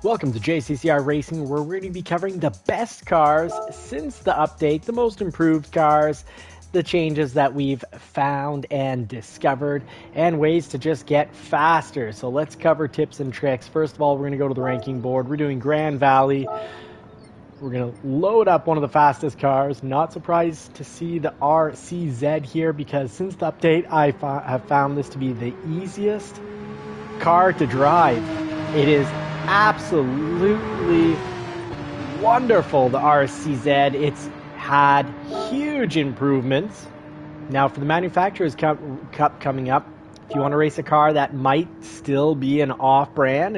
Welcome to JCCR Racing, where we're going to be covering the best cars since the update, the most improved cars, the changes that we've found and discovered, and ways to just get faster. So let's cover tips and tricks. First of all, we're going to go to the ranking board. We're doing Grand Valley. We're going to load up one of the fastest cars. Not surprised to see the RCZ here, because since the update, I have found this to be the easiest car to drive. It is absolutely wonderful, the RCZ. It's had huge improvements. Now for the Manufacturers Cup coming up, if you want to race a car that might still be an off-brand,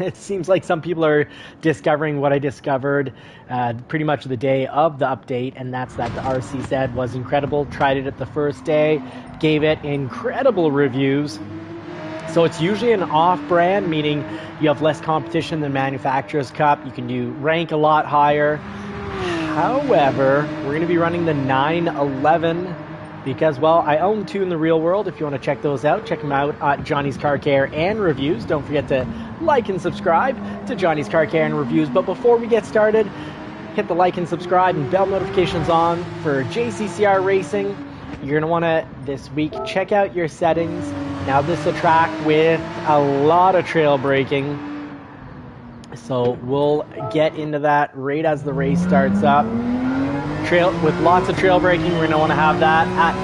it seems like some people are discovering what I discovered pretty much the day of the update, and that's that the RCZ was incredible. Tried it at the first day, gave it incredible reviews. So it's usually an off-brand, meaning you have less competition than Manufacturers Cup. You can rank a lot higher. However, we're going to be running the 911 because, well, I own two in the real world. If you want to check those out, check them out at Johnny's Car Care and Reviews. Don't forget to like and subscribe to Johnny's Car Care and Reviews. But before we get started, hit the like and subscribe and bell notifications on for JCCR Racing. You're going to want to, this week, check out your settings. Now, this is a track with a lot of trail braking, so we'll get into that right as the race starts up. With lots of trail braking, we're going to want to have that at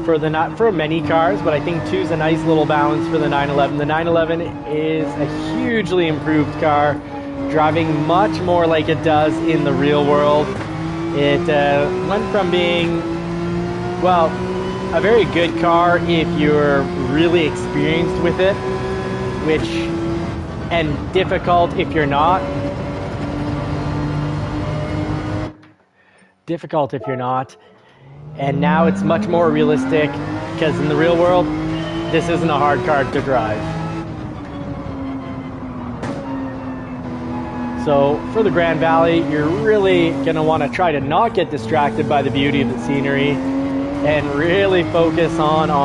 2 for many cars, but I think 2 is a nice little balance for the 911. The 911 is a hugely improved car, driving much more like it does in the real world. It went from being, well, a very good car if you're really experienced with it, and difficult if you're not. Difficult if you're not. And now it's much more realistic, because in the real world, this isn't a hard car to drive. So for the Grand Valley, you're really going to want to try to not get distracted by the beauty of the scenery and really focus on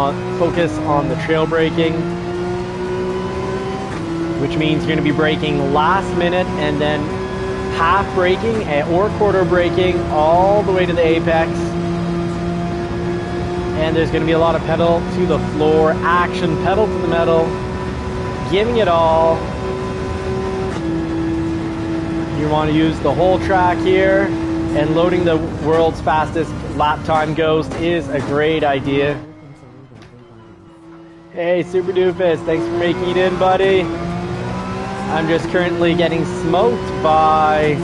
the trail braking, which means you're going to be braking last minute and then half braking or quarter braking all the way to the apex. And there's going to be a lot of pedal to the floor action, pedal to the metal, giving it all. You want to use the whole track here, and loading the world's fastest lap time Ghost is a great idea. Hey, Super Doofus, thanks for making it in, buddy. I'm just currently getting smoked by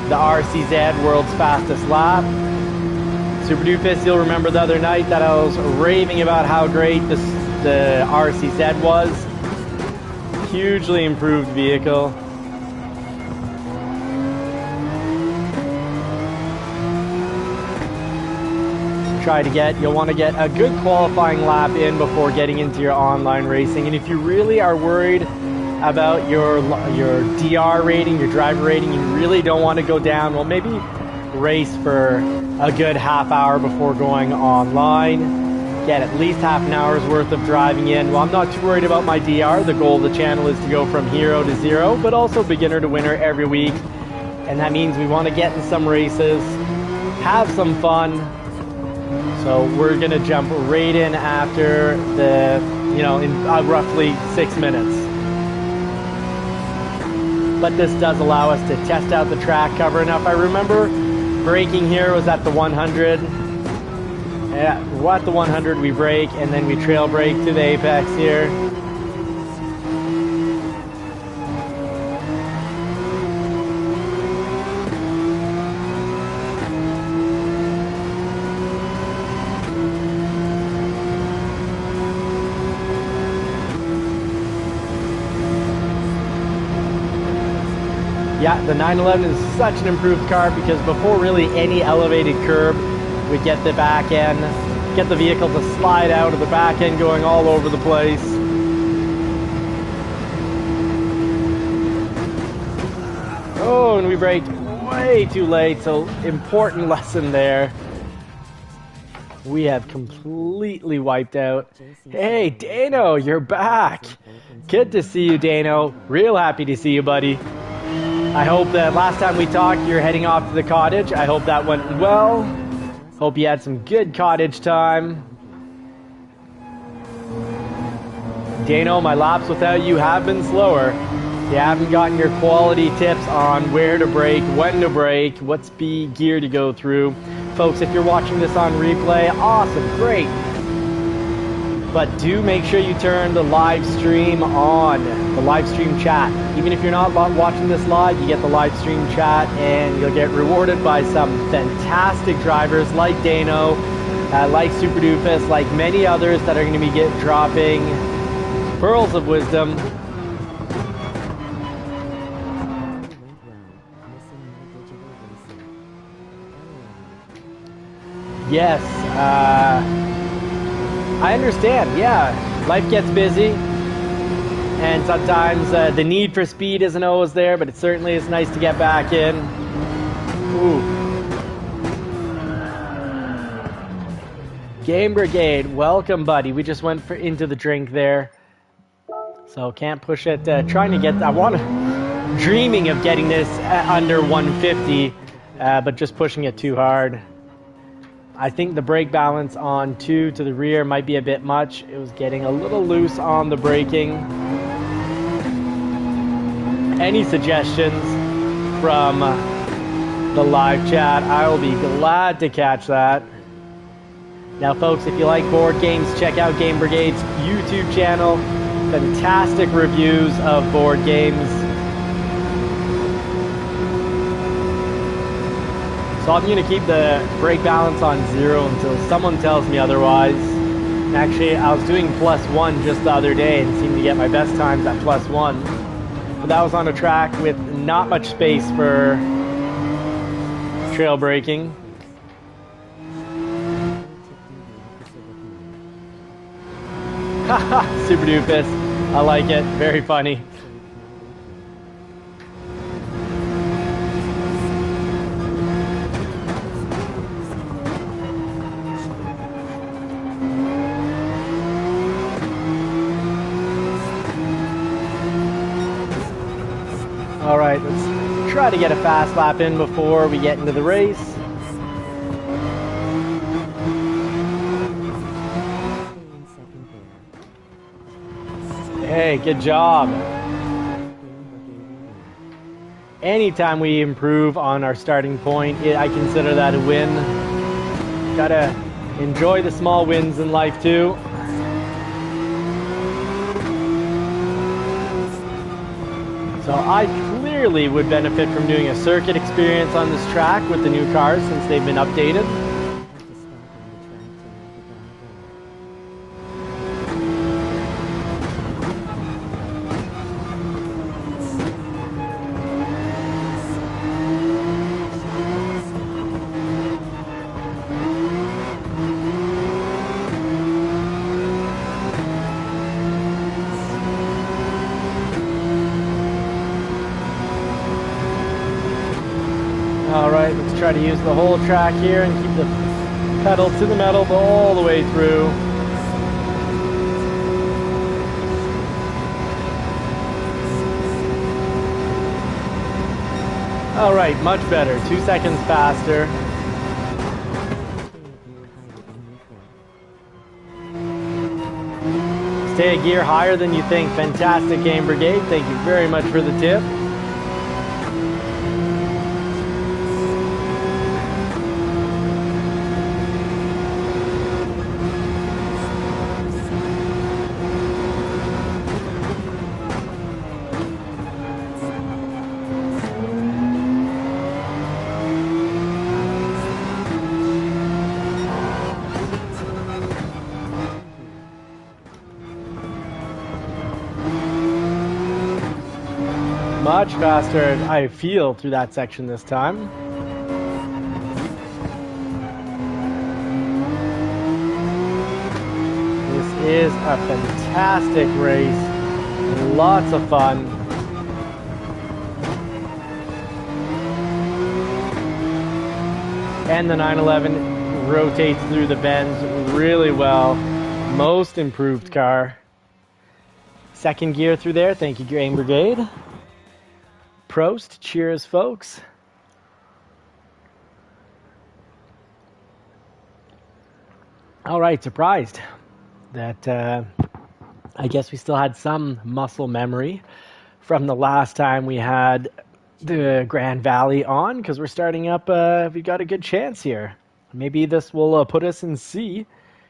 the RCZ, world's fastest lap. Super Doofus, you'll remember the other night that I was raving about how great the RCZ was. Hugely improved vehicle. You'll want to get a good qualifying lap in before getting into your online racing. And if you really are worried about your DR rating, your driver rating, you really don't want to go down, well, maybe race for a good half hour before going online. Get at least half an hour's worth of driving in. Well, I'm not too worried about my DR. The goal of the channel is to go from hero to zero, but also beginner to winner every week. And that means we want to get in some races, have some fun. So we're going to jump right in after in roughly 6 minutes. But this does allow us to test out the track cover. Now, if I remember, braking here was at the 100. Yeah, at the 100 we brake, and then we trail brake to the apex here. Yeah, the 911 is such an improved car because before really any elevated curb, we get the back end, get the vehicle to slide out of the back end going all over the place. Oh, and we braked way too late, so important lesson there. We have completely wiped out. Hey, Dano, you're back. Good to see you, Dano. Real happy to see you, buddy. I hope that last time we talked, you're heading off to the cottage. I hope that went well. Hope you had some good cottage time. Dano, my laps without you have been slower. You haven't gotten your quality tips on where to brake, when to brake, what speed gear to go through. Folks, if you're watching this on replay, awesome, great. But do make sure you turn the live stream on, the live stream chat. Even if you're not watching this live, you get the live stream chat and you'll get rewarded by some fantastic drivers like Dano, like Super Doofus, like many others that are going to be dropping pearls of wisdom. Yes, I understand, yeah. Life gets busy, and sometimes the need for speed isn't always there, but it certainly is nice to get back in. Ooh. Game Brigade, welcome, buddy. We just went into the drink there, so can't push it. Trying to get, dreaming of getting this under 150, but just pushing it too hard. I think the brake balance on 2 to the rear might be a bit much. It was getting a little loose on the braking. Any suggestions from the live chat? I will be glad to catch that. Now, folks, if you like board games, check out Game Brigade's YouTube channel. Fantastic reviews of board games. So I'm going to keep the brake balance on 0 until someone tells me otherwise. Actually, I was doing +1 just the other day and seemed to get my best times at +1. But that was on a track with not much space for trail braking. Haha, Super Doofus. I like it. Very funny. All right, let's try to get a fast lap in before we get into the race. Hey, good job. Anytime we improve on our starting point, I consider that a win. Gotta enjoy the small wins in life too. So I clearly would benefit from doing a circuit experience on this track with the new cars since they've been updated. Alright, let's try to use the whole track here and keep the pedal to the metal all the way through. Alright, much better. 2 seconds faster. Stay a gear higher than you think. Fantastic, Game Brigade. Thank you very much for the tip. Much faster, I feel, through that section this time. This is a fantastic race. Lots of fun. And the 911 rotates through the bends really well. Most improved car. Second gear through there. Thank you, Grain Brigade. Prost. Cheers, folks. All right, surprised that I guess we still had some muscle memory from the last time we had the Grand Valley on, because we're starting up, we've got a good chance here. Maybe this will put us in C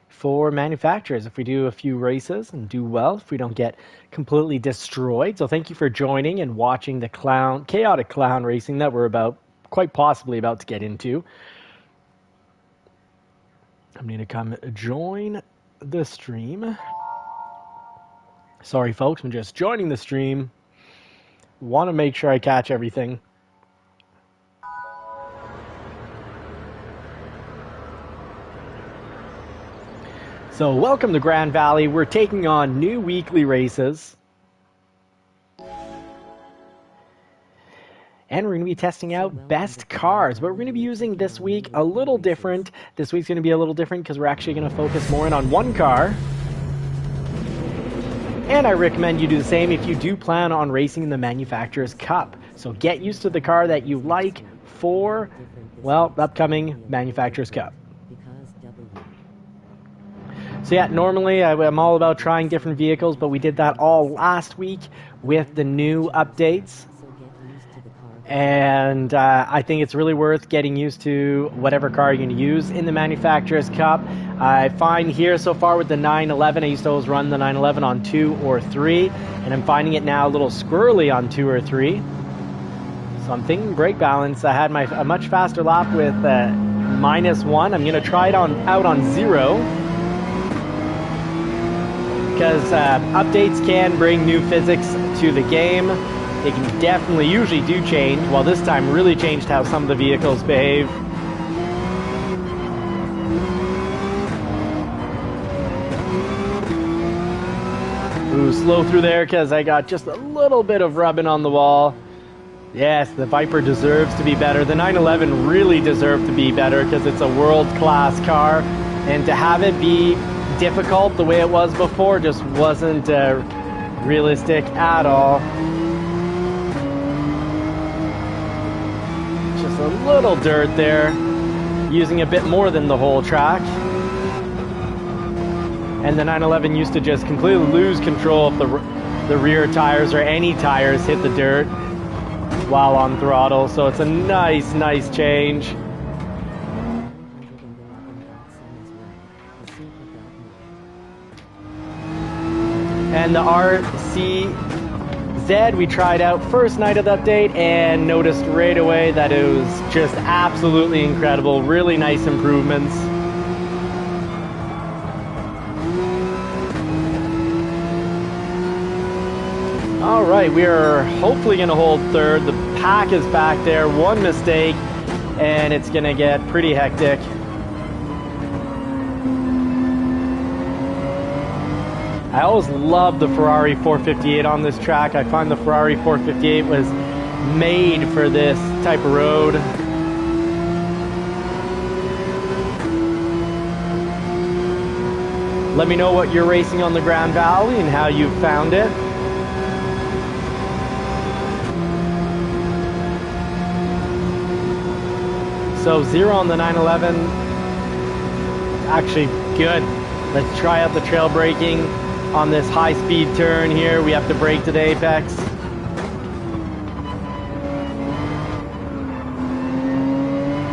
for manufacturers if we do a few races and do well, if we don't get completely destroyed. So thank you for joining and watching the chaotic clown racing that we're quite possibly about to get into. I'm going to come join the stream. Sorry, folks, I'm just joining the stream. Want to make sure I catch everything. So welcome to Grand Valley. We're taking on new weekly races. And we're going to be testing out best cars. But we're going to be using this week a little different. This week's going to be a little different because we're actually going to focus more in on one car. And I recommend you do the same if you do plan on racing in the Manufacturers Cup. So get used to the car that you like for, well, the upcoming Manufacturers Cup. So yeah, normally I'm all about trying different vehicles, but we did that all last week with the new updates. And I think it's really worth getting used to whatever car you're going to use in the Manufacturers Cup. I find here so far with the 911, I used to always run the 911 on 2 or 3, and I'm finding it now a little squirrely on 2 or 3. So I'm thinking brake balance. I had a much faster lap with -1. I'm going to try it out on 0. Because updates can bring new physics to the game. They can definitely usually do change. Well, this time really changed how some of the vehicles behave. Ooh, slow through there because I got just a little bit of rubbing on the wall. Yes, the Viper deserves to be better. The 911 really deserved to be better because it's a world-class car. And to have it be difficult the way it was before just wasn't realistic at all. Just a little dirt there, using a bit more than the whole track. And the 911 used to just completely lose control if the rear tires or any tires hit the dirt while on throttle. So it's a nice change. And the RCZ we tried out first night of the update and noticed right away that it was just absolutely incredible. Really nice improvements. All right, we are hopefully going to hold third. The pack is back there. One mistake and it's going to get pretty hectic. I always loved the Ferrari 458 on this track. I find the Ferrari 458 was made for this type of road. Let me know what you're racing on the Grand Valley and how you found it. So 0 on the 911. Actually good. Let's try out the trail braking. On this high-speed turn here, we have to brake to the apex.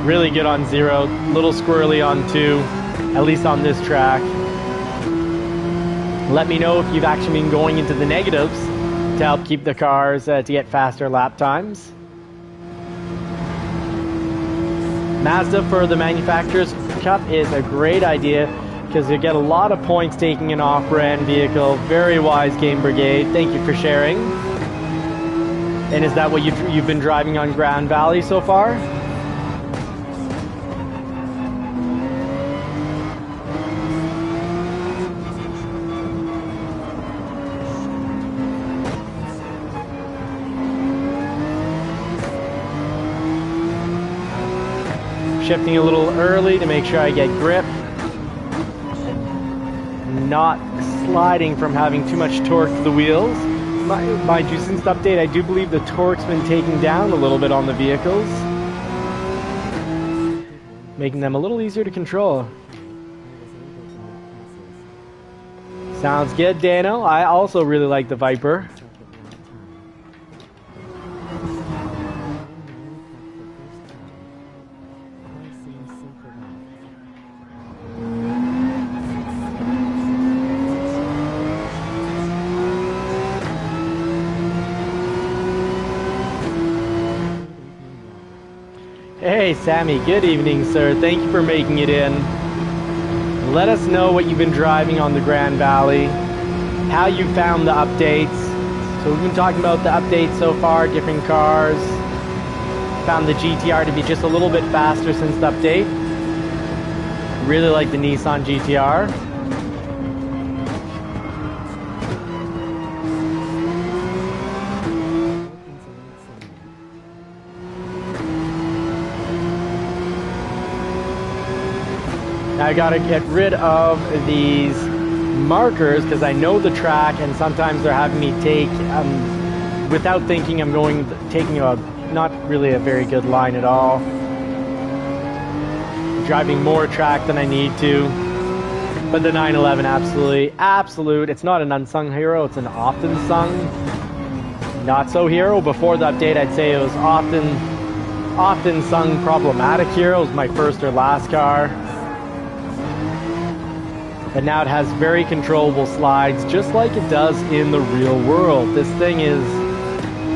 Really good on 0, little squirrely on 2, at least on this track. Let me know if you've actually been going into the negatives to help keep the cars to get faster lap times. Mazda for the Manufacturers Cup is a great idea, because you get a lot of points taking an off-brand vehicle. Very wise, Game Brigade. Thank you for sharing. And is that what you've been driving on Grand Valley so far? Shifting a little early to make sure I get grip. Not sliding from having too much torque to the wheels. Mind you, since the update, I do believe the torque's been taken down a little bit on the vehicles, making them a little easier to control. Sounds good, Dano. I also really like the Viper. Hey, Sammy. Good evening, sir. Thank you for making it in. Let us know what you've been driving on the Grand Valley, how you found the updates. So we've been talking about the updates so far, different cars. Found the GTR to be just a little bit faster since the update. Really like the Nissan GTR. I gotta get rid of these markers because I know the track, and sometimes they're having me take, without thinking, taking a not really a very good line at all. Driving more track than I need to. But the 911 absolute. It's not an unsung hero, it's an often sung, not so hero. Before the update, I'd say it was often sung problematic hero. It was my first or last car. But now it has very controllable slides, just like it does in the real world. This thing is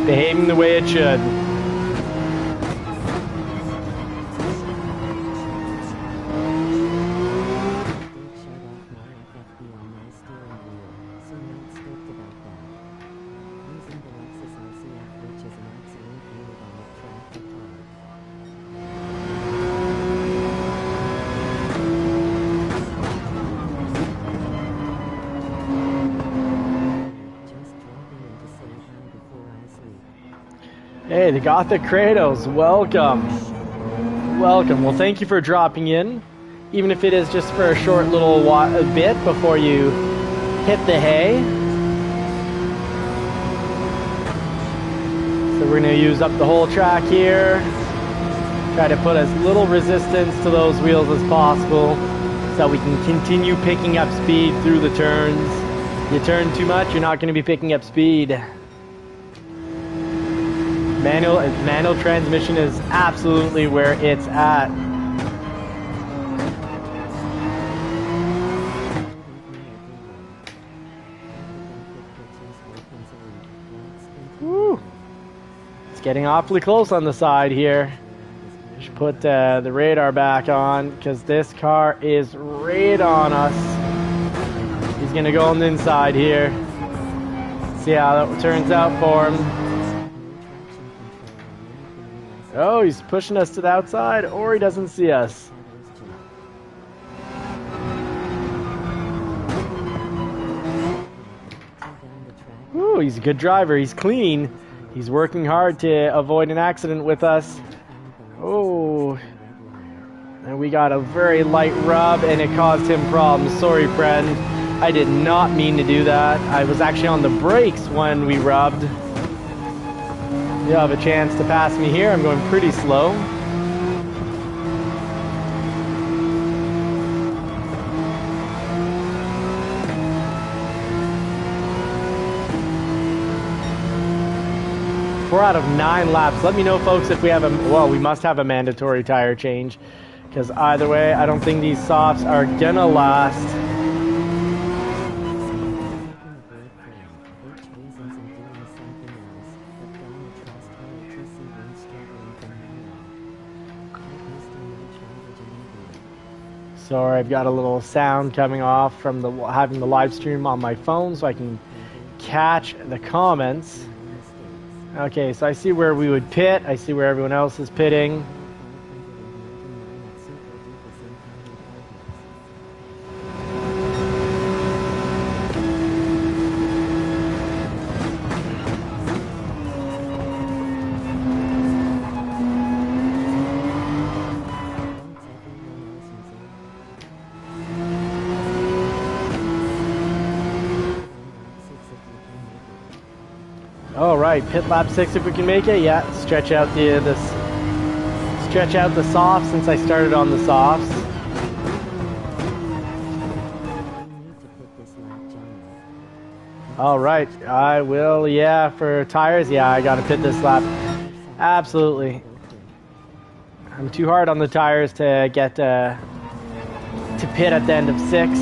behaving the way it should. Hey, the Gothic Kratos, welcome. Welcome. Well, thank you for dropping in, even if it is just for a short little bit before you hit the hay. So we're going to use up the whole track here. Try to put as little resistance to those wheels as possible so that we can continue picking up speed through the turns. You turn too much, you're not going to be picking up speed. Manual transmission is absolutely where it's at. Woo! It's getting awfully close on the side here. Should put the radar back on because this car is right on us. He's gonna go on the inside here. See how that turns out for him. Oh, he's pushing us to the outside, or he doesn't see us. Ooh, he's a good driver. He's clean. He's working hard to avoid an accident with us. Oh, and we got a very light rub, and it caused him problems. Sorry, friend. I did not mean to do that. I was actually on the brakes when we rubbed. You have a chance to pass me here. I'm going pretty slow. Four out of 9 laps. Let me know, folks, if we have we must have a mandatory tire change. Because either way, I don't think these softs are gonna last. Sorry, I've got a little sound coming off from having the live stream on my phone so I can catch the comments. Okay, so I see where we would pit. I see where everyone else is pitting. All right, pit lap 6 if we can make it. Yeah, stretch out the softs since I started on the softs. All right, I will. Yeah, for tires, yeah, I gotta pit this lap. Absolutely. I'm too hard on the tires to get to pit at the end of 6.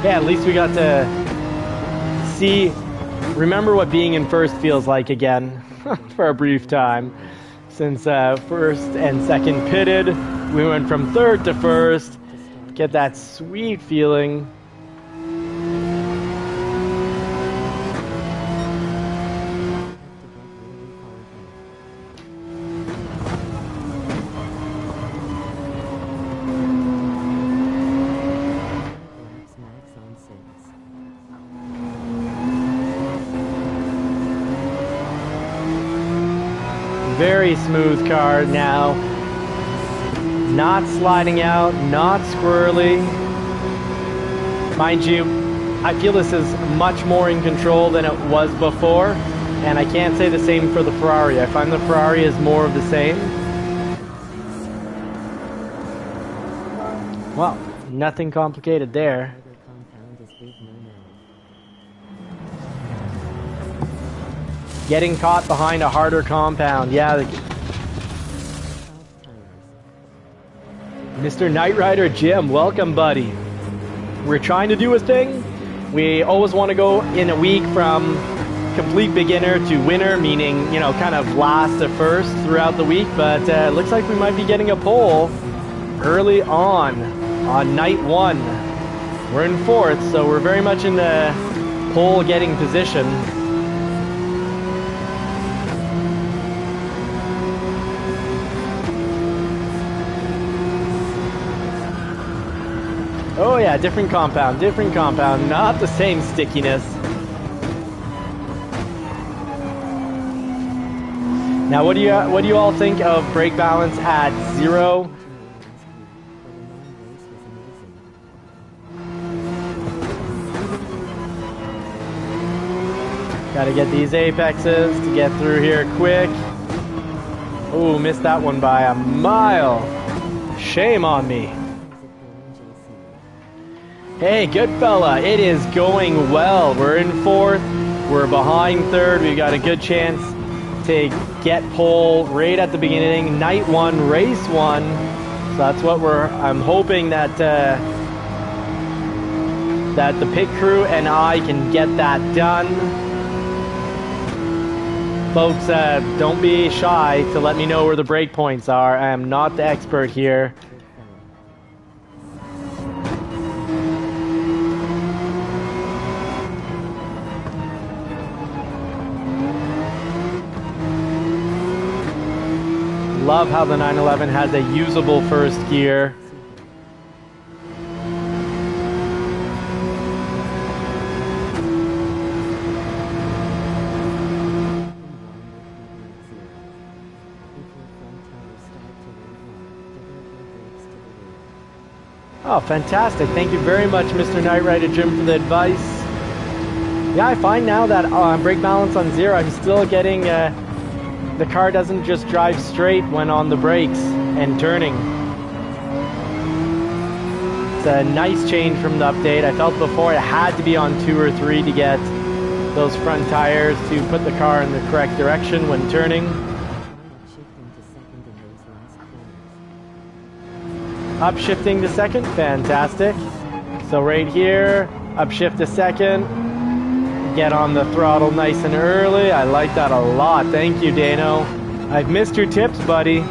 Yeah, at least we got to remember what being in first feels like again for a brief time. Since first and second pitted, we went from third to first. Get that sweet feeling. Very smooth car now. Not sliding out, not squirrely. Mind you, I feel this is much more in control than it was before, and I can't say the same for the Ferrari. I find the Ferrari is more of the same. Well, nothing complicated there. Getting caught behind a harder compound, yeah. Mr. Knight Rider Jim, welcome, buddy. We're trying to do a thing. We always want to go in a week from complete beginner to winner, meaning, you know, kind of last to first throughout the week, but it looks like we might be getting a pole early on night 1. We're in 4th, so we're very much in the pole getting position. Oh yeah, different compound, not the same stickiness. Now what do you all think of brake balance at 0? Gotta get these apexes to get through here quick. Ooh, missed that one by a mile. Shame on me. Hey, good fella, it is going well. We're in 4th, we're behind 3rd. We've got a good chance to get pole right at the beginning. Night 1, race 1. So that's what I'm hoping that that the pit crew and I can get that done. Folks, don't be shy to let me know where the brake points are. I am not the expert here. Love how the 911 has a usable first gear. Oh, fantastic. Thank you very much, Mr. Knight Rider Jim, for the advice. Yeah, I find now that brake balance on 0, I'm still getting... the car doesn't just drive straight when on the brakes and turning. It's a nice change from the update. I felt before it had to be on 2 or 3 to get those front tires to put the car in the correct direction when turning. Upshifting to 2nd, fantastic. So right here, upshift to 2nd. Get on the throttle nice and early. I like that a lot. Thank you, Dano. I've missed your tips, buddy.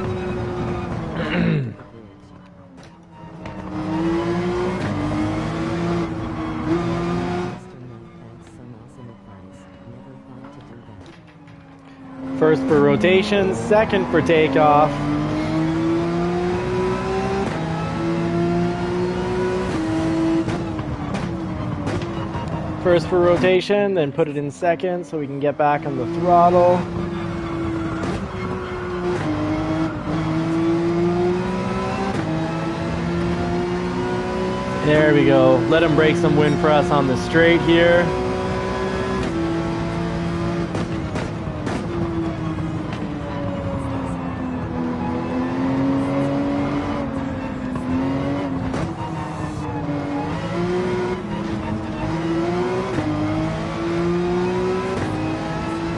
First for rotation, 2nd for takeoff. First for rotation, then put it in 2nd so we can get back on the throttle. There we go. Let him break some wind for us on the straight here.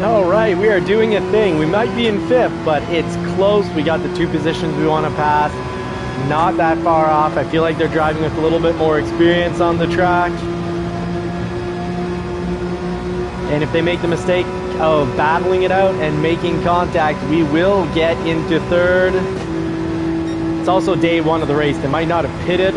All right, we are doing a thing. We might be in 5th, but it's close. We got the 2 positions we want to pass. Not that far off. I feel like they're driving with a little bit more experience on the track. And if they make the mistake of battling it out and making contact, we will get into 3rd. It's also day 1 of the race. They might not have pitted.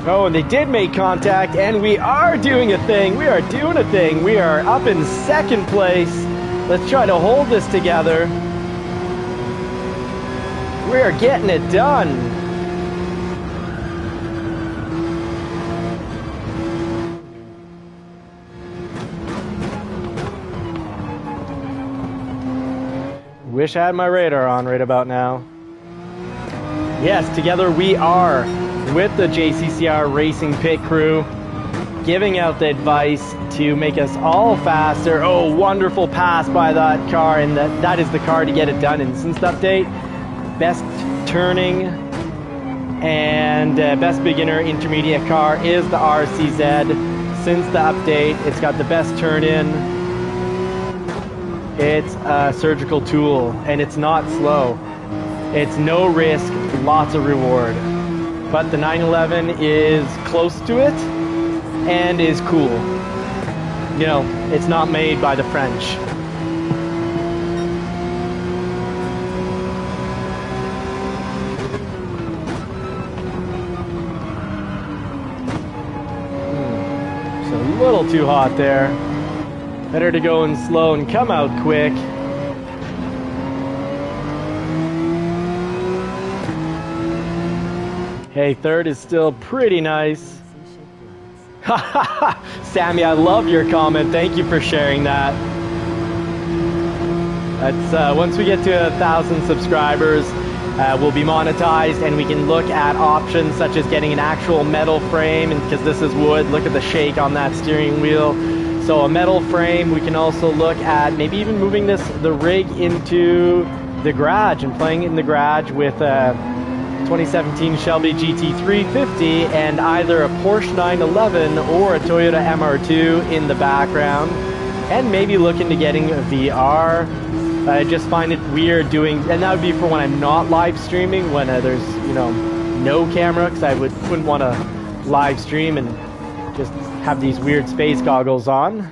Oh, and they did make contact, and we are doing a thing. We are doing a thing. We are up in 2nd place. Let's try to hold this together. We are getting it done. Wish I had my radar on right about now. Yes, together we are with the JCCR Racing Pit Crew, giving out the advice to make us all faster. Oh, wonderful pass by that car, and that is the car to get it done. And since the update, best turning and best beginner intermediate car is the RCZ. Since the update, it's got the best turn in. It's a surgical tool, and it's not slow. It's no risk, lots of reward. But the 911 is close to it and is cool. You know, it's not made by the French. It's a little too hot there. Better to go in slow and come out quick. Hey, 3rd is still pretty nice. Sammy, I love your comment. Thank you for sharing that. That's once we get to 1,000 subscribers, we'll be monetized, and we can look at options such as getting an actual metal frame, and because this is wood, look at the shake on that steering wheel. So a metal frame. We can also look at maybe even moving the rig into the garage and playing it in the garage with 2017 Shelby GT350 and either a Porsche 911 or a Toyota MR2 in the background, and maybe look into getting a VR. I just find it weird doing, and that would be for when I'm not live streaming, when there's, you know, no camera, because I wouldn't want to live stream and just have these weird space goggles on.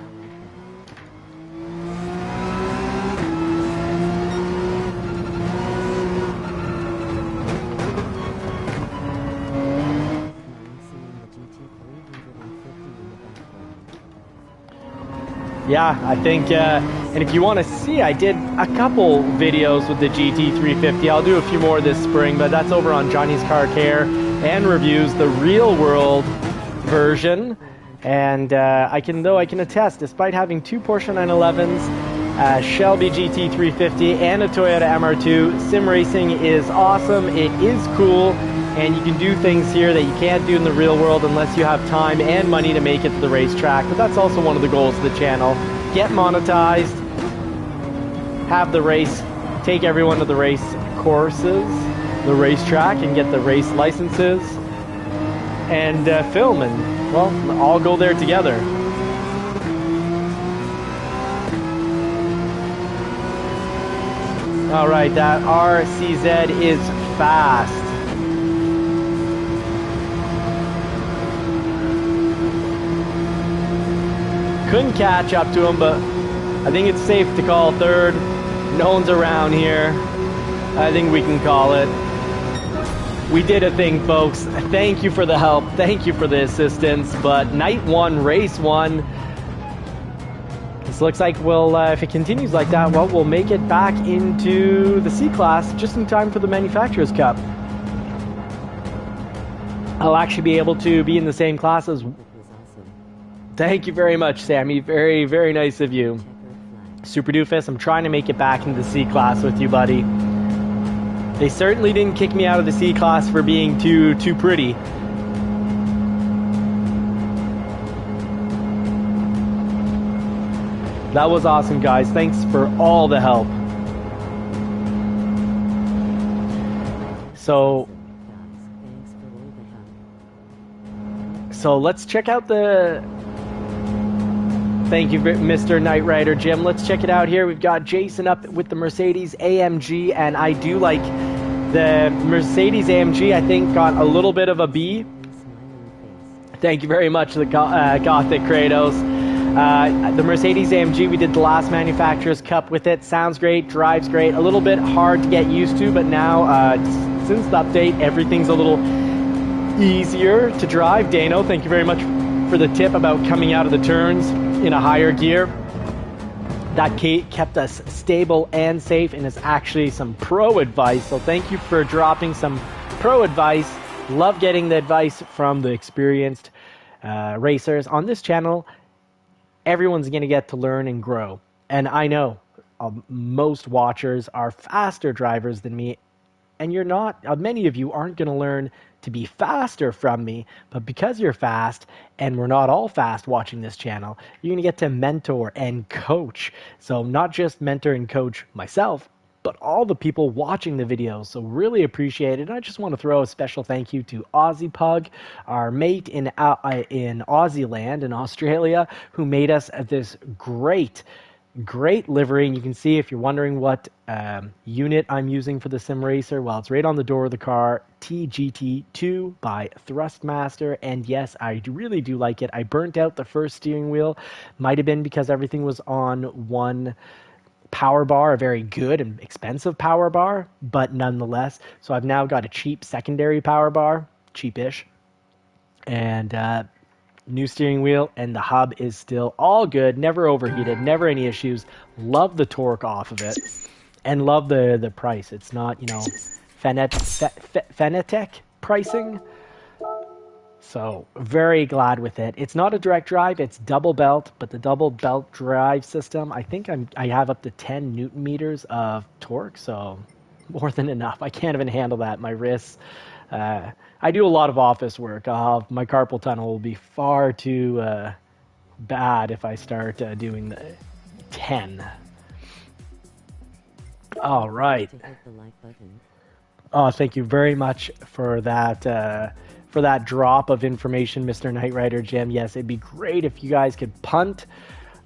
Yeah, I think, and if you want to see, I did a couple videos with the GT350. I'll do a few more this spring, but that's over on Johnny's Car Care and Reviews, the real world version. And I can attest, despite having 2 Porsche 911s, Shelby GT350, and a Toyota MR2, sim racing is awesome. It is cool, and you can do things here that you can't do in the real world unless you have time and money to make it to the racetrack. But that's also one of the goals of the channel. Get monetized, have the race, take everyone to the race courses, the racetrack, and get the race licenses, and film, and, well, all go there together. All right, that RCZ is fast. Couldn't catch up to him, but I think it's safe to call 3rd. No one's around here. I think we can call it. We did a thing, folks. Thank you for the help. Thank you for the assistance. But night 1, race 1. This looks like we'll, if it continues like that, well, we'll make it back into the C-Class just in time for the Manufacturers' Cup. I'll actually be able to be in the same class as... Thank you very much, Sammy. Very, very nice of you. Super Doofus, I'm trying to make it back into the C-Class with you, buddy. They certainly didn't kick me out of the C-Class for being too pretty. That was awesome, guys. Thanks for all the help. So let's check out the... Thank you, Mr. Knight Rider Jim. Let's check it out here. We've got Jason up with the Mercedes AMG, and I do like the Mercedes AMG. I think got a little bit of a B. Thank you very much, the Gothic Kratos. The Mercedes AMG, we did the last Manufacturer's Cup with it. Sounds great, drives great. A little bit hard to get used to, but now, since the update, everything's a little easier to drive. Dano, thank you very much for the tip about coming out of the turns in a higher gear. That kept us stable and safe, and is actually some pro advice. So thank you for dropping some pro advice. Love getting the advice from the experienced racers on this channel. Everyone's going to get to learn and grow. And I know most watchers are faster drivers than me, and you're not, many of you aren't going to learn to be faster from me, but because you're fast, and we're not all fast watching this channel, you're going to get to mentor and coach. So not just mentor and coach myself, but all the people watching the videos. So really appreciate it. And I just want to throw a special thank you to Aussie Pug, our mate in Aussie land in Australia, who made us this great livery. And you can see, if you're wondering what unit I'm using for the Sim Racer, well, it's right on the door of the car, TGT2 by Thrustmaster. And yes, I really do like it. I burnt out the first steering wheel. Might have been because everything was on one power bar, a very good and expensive power bar, but nonetheless. So I've now got a cheap secondary power bar, cheapish, and new steering wheel, and the hub is still all good, never overheated, never any issues. Love the torque off of it, and love the price. It's not, you know, Fanatec pricing. So very glad with it. It's not a direct drive, it's double belt, but the double belt drive system, I think I have up to 10 Newton meters of torque, so more than enough. I can't even handle that. My wrists. I do a lot of office work. My carpal tunnel will be far too bad if I start doing the 10. All right. Oh, thank you very much for that drop of information, Mr. Knight Rider Jim. Yes, it'd be great if you guys could punt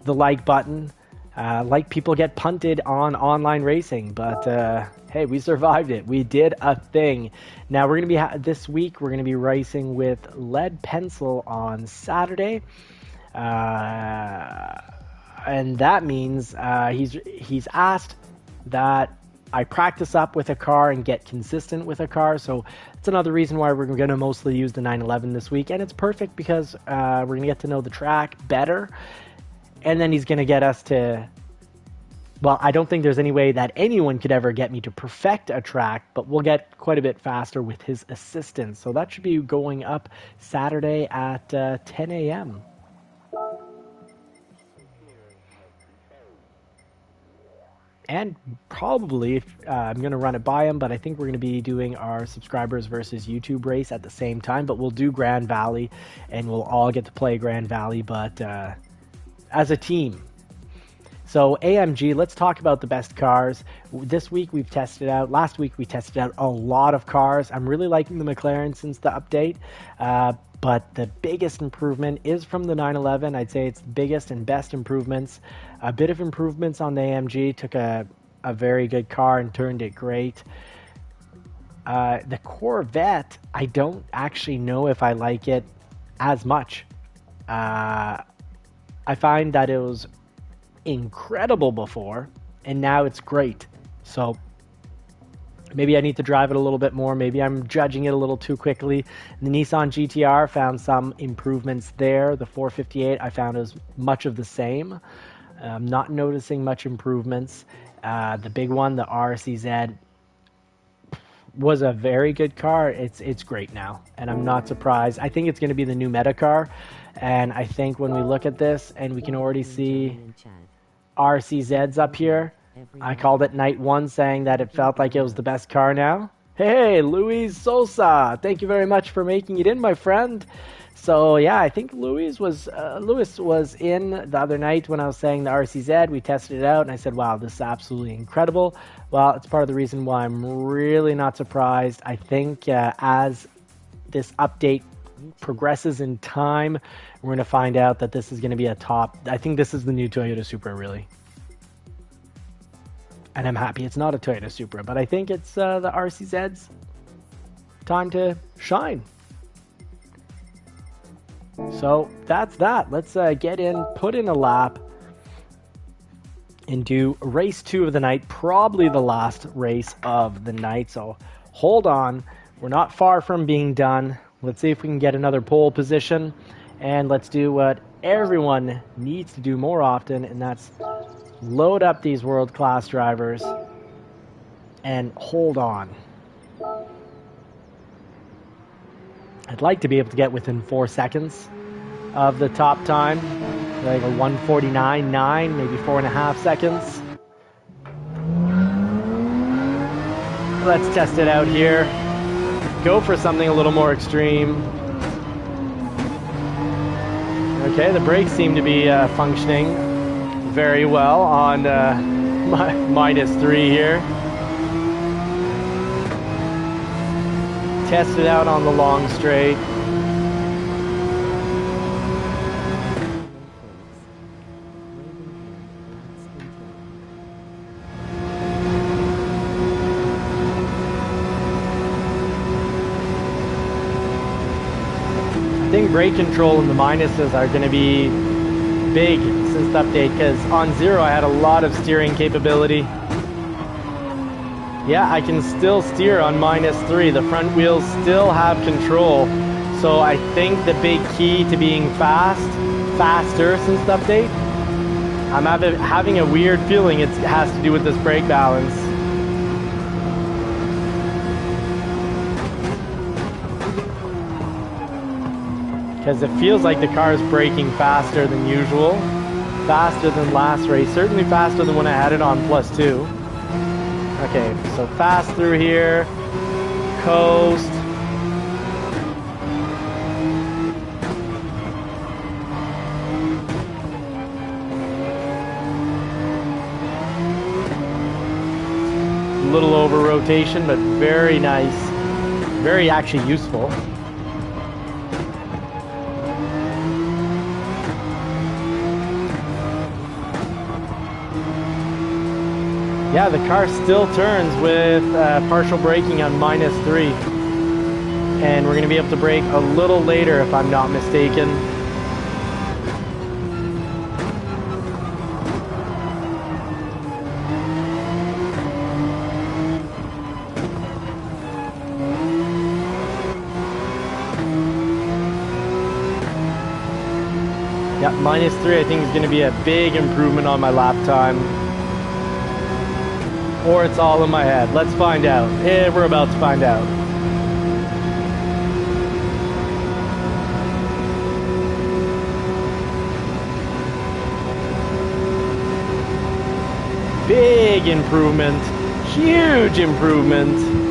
the like button, like people get punted on online racing. But hey, we survived it. We did a thing. Now we're gonna be this week. We're gonna be racing with Lead Pencil on Saturday, and that means he's asked that I practice up with a car and get consistent with a car. So it's another reason why we're going to mostly use the 911 this week. And it's perfect because we're going to get to know the track better. And then he's going to get us to... Well, I don't think there's any way that anyone could ever get me to perfect a track, but we'll get quite a bit faster with his assistance. So that should be going up Saturday at 10 a.m. And probably, I'm going to run it by him, but I think we're going to be doing our subscribers versus YouTube race at the same time. But we'll do Grand Valley, and we'll all get to play Grand Valley, but as a team. So AMG, let's talk about the best cars. This week we've tested out, last week we tested out a lot of cars. I'm really liking the McLaren since the update. But the biggest improvement is from the 911. I'd say it's the biggest and best improvements. A bit of improvements on the AMG. Took a very good car and turned it great. The Corvette, I don't actually know if I like it as much. I find that it was incredible before, and now it's great. So maybe I need to drive it a little bit more. Maybe I'm judging it a little too quickly. The Nissan GTR found some improvements there. The 458 I found is much of the same. I'm not noticing much improvements. The big one, the RCZ, was a very good car. It's great now, and I'm not surprised. I think it's going to be the new meta car, and I think when we look at this, and we can already see RCZs up here, I called it night one, saying that it felt like it was the best car now. Hey, Luis Sosa. Thank you very much for making it in, my friend. So yeah, I think Luis was in the other night when I was saying the RCZ. We tested it out, and I said, "Wow, this is absolutely incredible." Well, it's part of the reason why I'm really not surprised. I think as this update progresses in time, we're going to find out that this is going to be a top. I think this is the new Toyota Supra, really. And I'm happy it's not a Toyota Supra, but I think it's the RCZ's time to shine. So that's that. Let's get in, put in a lap, and do race 2 of the night, probably the last race of the night. So hold on. We're not far from being done. Let's see if we can get another pole position. And let's do what everyone needs to do more often, and that's load up these world-class drivers and hold on. I'd like to be able to get within 4 seconds of the top time, like a 1:49.9, maybe 4.5 seconds. Let's test it out here. Go for something a little more extreme. Okay, the brakes seem to be functioning very well on -3 here. Test it out on the long straight. I think brake control and the minuses are going to be big since the update, because on 0 I had a lot of steering capability. Yeah, I can still steer on -3. The front wheels still have control. So I think the big key to being faster since the update, I'm having a weird feeling it has to do with this brake balance. Because it feels like the car is braking faster than usual, faster than last race, certainly faster than when I had it on +2. Okay, so fast through here, coast. A little over rotation, but very nice, very actually useful. Yeah, the car still turns with partial braking on -3. And we're going to be able to brake a little later if I'm not mistaken. Yeah, -3 I think is going to be a big improvement on my lap time. Or it's all in my head. Let's find out. Yeah, we're about to find out. Big improvement. Huge improvement.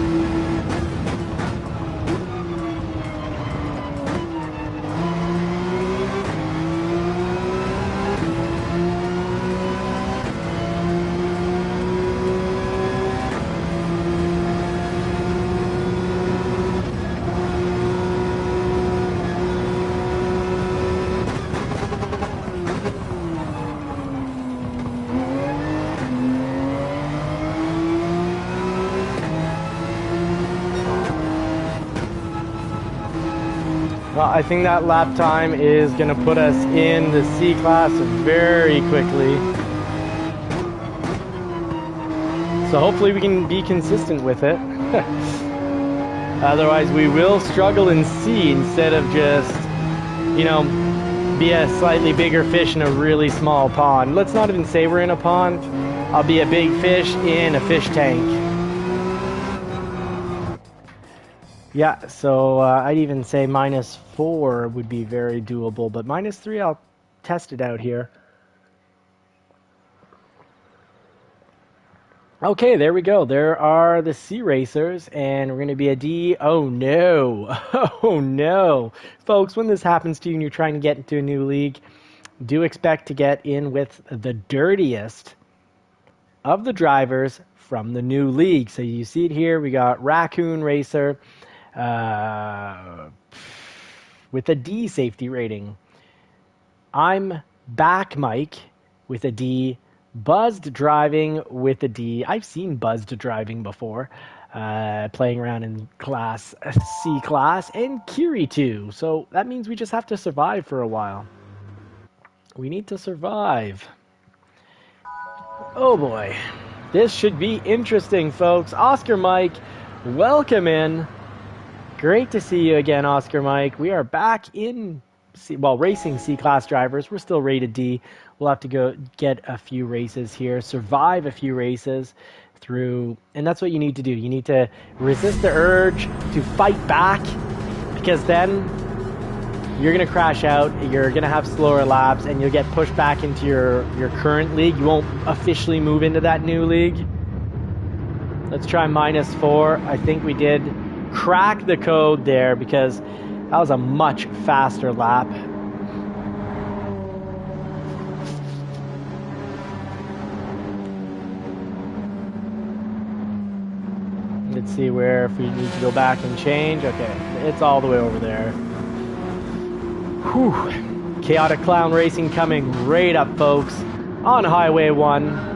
Well, I think that lap time is going to put us in the C class very quickly. So hopefully we can be consistent with it. Otherwise we will struggle in C instead of just, you know, be a slightly bigger fish in a really small pond. Let's not even say we're in a pond. I'll be a big fish in a fish tank. Yeah, so I'd even say -4 would be very doable, but -3, I'll test it out here. Okay, there we go. There are the C racers, and we're going to be a D. Oh no. Oh no. Folks, when this happens to you and you're trying to get into a new league, do expect to get in with the dirtiest of the drivers from the new league. So you see it here. We got Raccoon Racer with a D safety rating. I'm Back Mike with a D. Buzzed Driving with a D. I've seen Buzzed Driving before, playing around in class C class, and Kiri too. So that means we just have to survive for a while. We need to survive. Oh boy. This should be interesting, folks. Oscar Mike, welcome in. Great to see you again, Oscar Mike. We are back in racing C-class drivers. We're still rated D. We'll have to go get a few races here, survive a few races through, and that's what you need to do. You need to resist the urge to fight back, because then you're going to crash out, you're going to have slower laps, and you'll get pushed back into your current league. You won't officially move into that new league. Let's try -4. I think we did crack the code there, because that was a much faster lap. Let's see where, if we need to go back and change. Okay, it's all the way over there. Whew. Chaotic Clown Racing coming right up, folks, on Highway 1.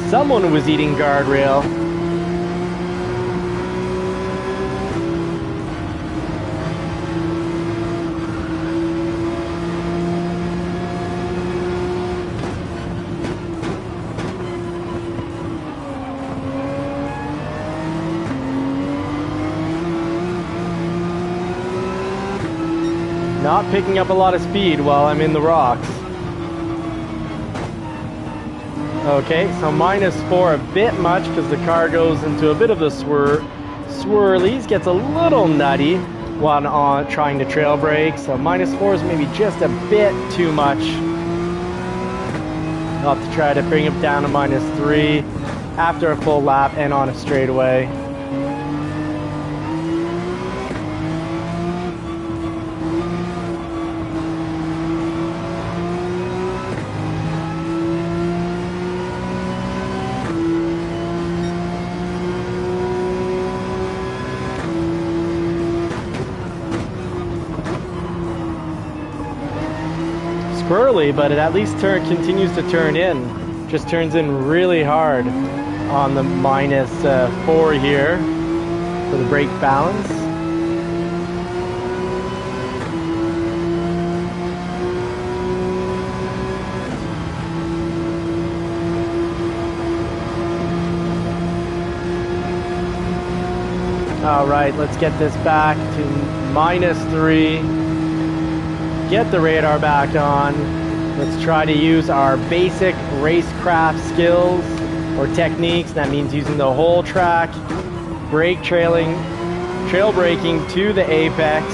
Someone was eating guardrail. Not picking up a lot of speed while I'm in the rocks. Okay, so -4, a bit much, because the car goes into a bit of the swirlies, gets a little nutty while on trying to trail brake. So -4 is maybe just a bit too much. I'll have to try to bring it down to -3 after a full lap and on a straightaway. Squirrely, but it at least continues to turn in. Just turns in really hard on the -4 here for the brake balance. All right, let's get this back to -3. Get the radar back on. Let's try to use our basic racecraft skills or techniques. That means using the whole track, trail braking to the apex,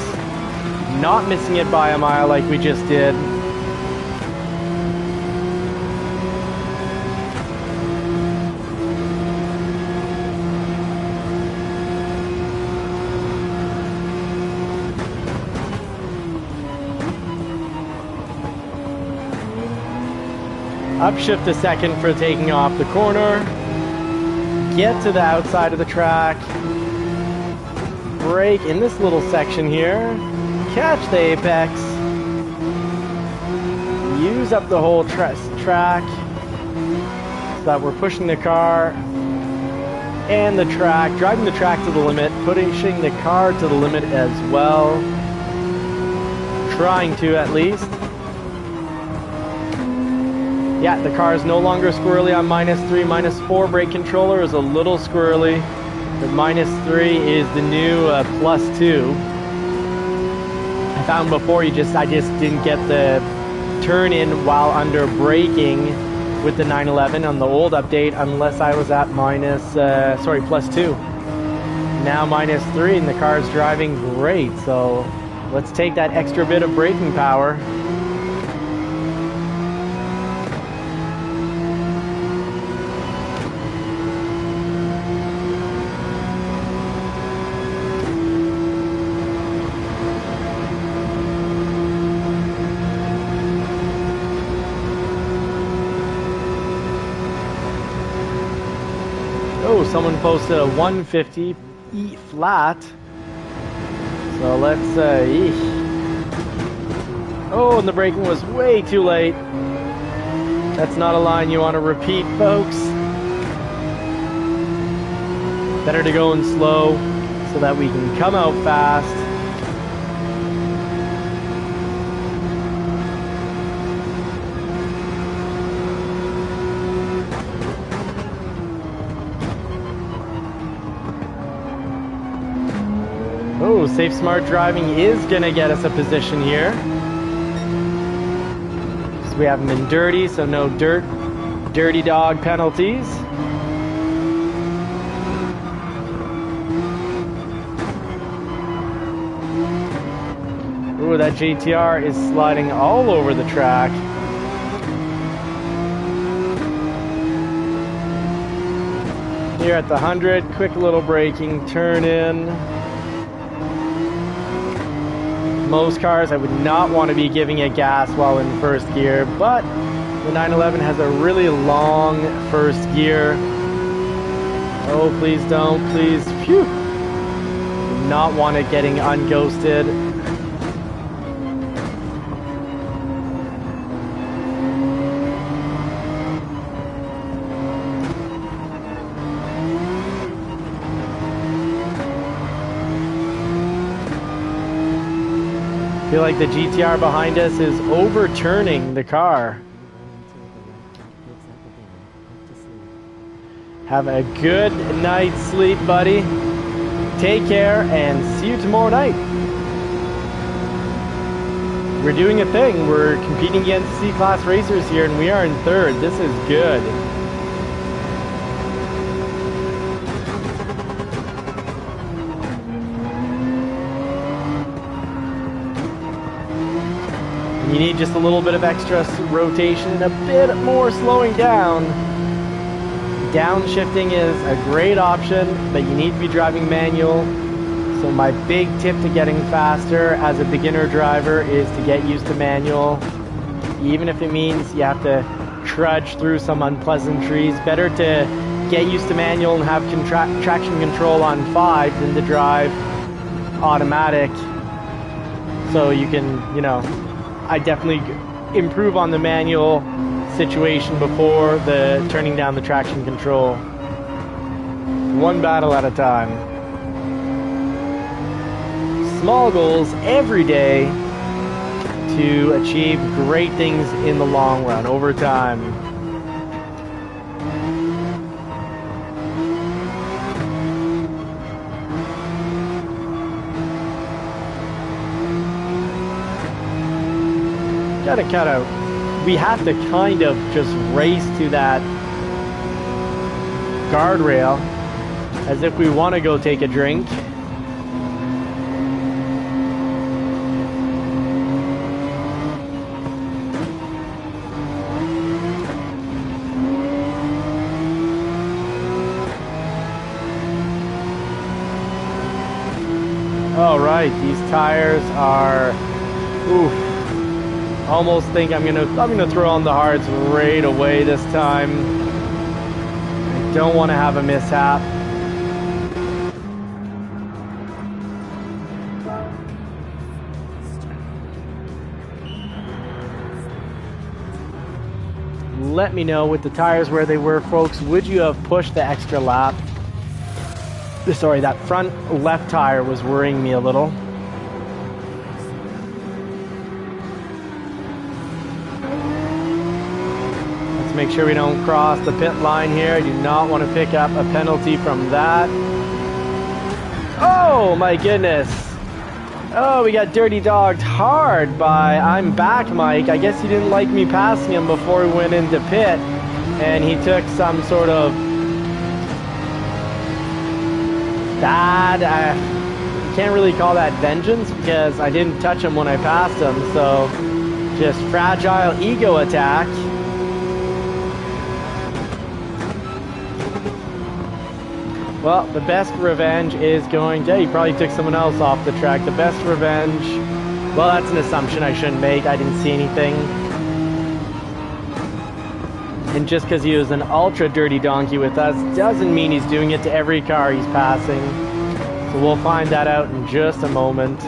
not missing it by a mile like we just did. Upshift a second for taking off the corner. Get to the outside of the track. Brake in this little section here. Catch the apex. Use up the whole track so that we're pushing the car and the track, driving the track to the limit, pushing the car to the limit as well. Trying to, at least. Yeah, the car is no longer squirrely on -3. -4 brake controller is a little squirrely. The -3 is the new +2. I found before, I just didn't get the turn in while under braking with the 911 on the old update, unless I was at +2. Now -3, and the car's driving great. So let's take that extra bit of braking power. Oh, someone posted a 150 E flat. So let's oh, and the braking was way too late. That's not a line you want to repeat, folks. Better to go in slow so that we can come out fast. Oh, safe smart driving is gonna get us a position here. So we haven't been dirty, so no dirty dog penalties. Ooh, that GTR is sliding all over the track. Here at the 100, quick little braking, turn in. Most cars, I would not want to be giving it gas while in first gear, but the 911 has a really long first gear. Oh, please don't, please. Phew. Do not want it getting unghosted. I feel like the GTR behind us is overturning the car. Have a good night's sleep, buddy. Take care and see you tomorrow night. We're doing a thing. We're competing against C-Class racers here, and we are in third. This is good. You need just a little bit of extra rotation and a bit more slowing down. Downshifting is a great option, but you need to be driving manual. So my big tip to getting faster as a beginner driver is to get used to manual. Even if it means you have to trudge through some unpleasantries, better to get used to manual and have traction control on 5 than to drive automatic. So you can, you know, I definitely improve on the manual situation before the turning down the traction control. One battle at a time. Small goals every day to achieve great things in the long run, over time. We have to kind of just race to that guardrail as if we want to go take a drink. All right, these tires are, oof. Almost think I'm gonna throw on the hards right away this time. I don't want to have a mishap. Let me know with the tires where they were, folks. Would you have pushed the extra lap? Sorry, that front left tire was worrying me a little. Make sure we don't cross the pit line here. I do not want to pick up a penalty from that. Oh my goodness. Oh, we got dirty dogged hard by I'm Back Mike. I guess he didn't like me passing him before we went into pit. And he took some sort of bad, can't really call that vengeance because I didn't touch him when I passed him. So just fragile ego attack. Well, the best revenge is going to... he probably took someone else off the track. The best revenge... well, that's an assumption I shouldn't make. I didn't see anything. And just because he was an ultra dirty donkey with us doesn't mean he's doing it to every car he's passing. So we'll find that out in just a moment.